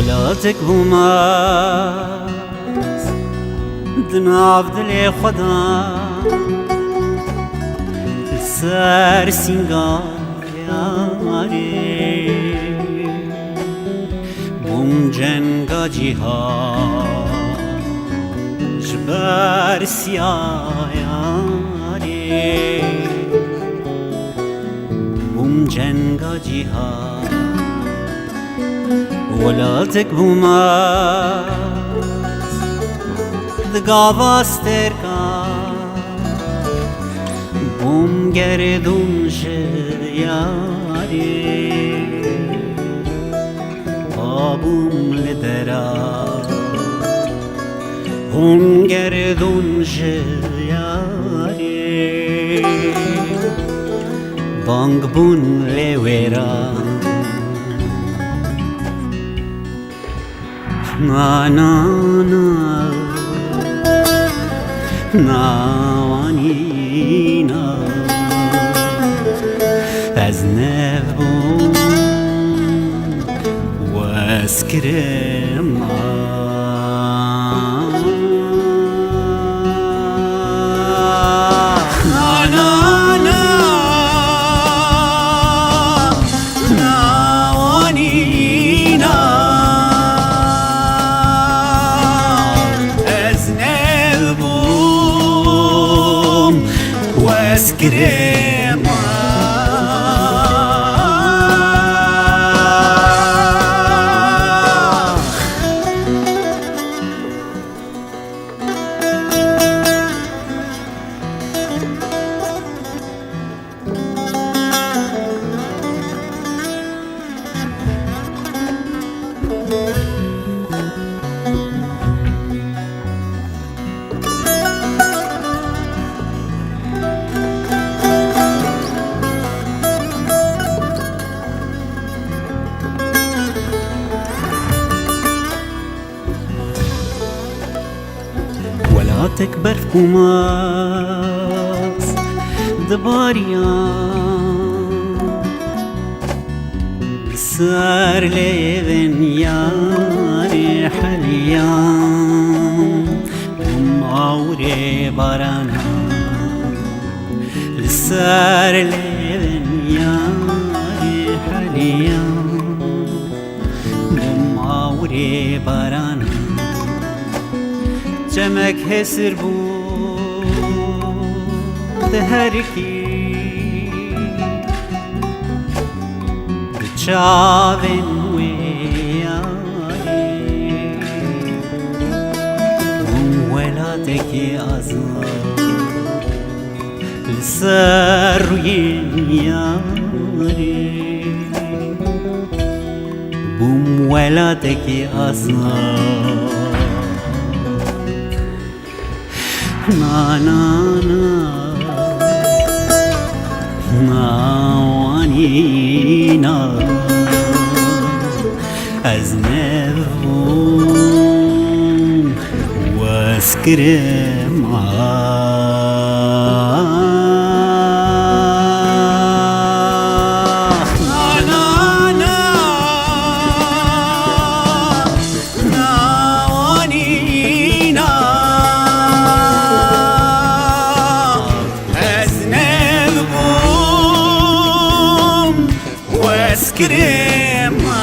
ولاتك بوماس دناف دل خدا سر سینگار یاری بوم جنگا جیهان جبر سیایی بوم جنگا جیهان ولاتك بوماس دقاواستركا بوم گردون شیاری بوم لدرا بوم گردون شیاری بانگ بون لورا na na na na wanina az nevbum waskrema Eskrema تكبر في كوماس دباريان صار ليفن ياري حليان ومعوري بارانا صار ليفن ياري حليان ومعوري بارانا جمك هسر بود هرکی بچاون ویاری ولادك آزاد لسر روی یاری بوم ولادك آزاد na na na na wanina az nevum waskrema Eskrema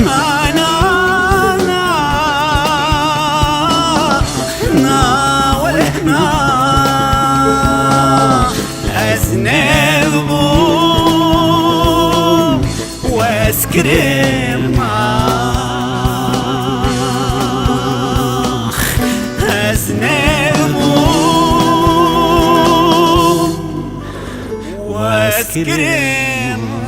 na na na na ولهنا أزنبهم واسكرما أزنبهم واسكرما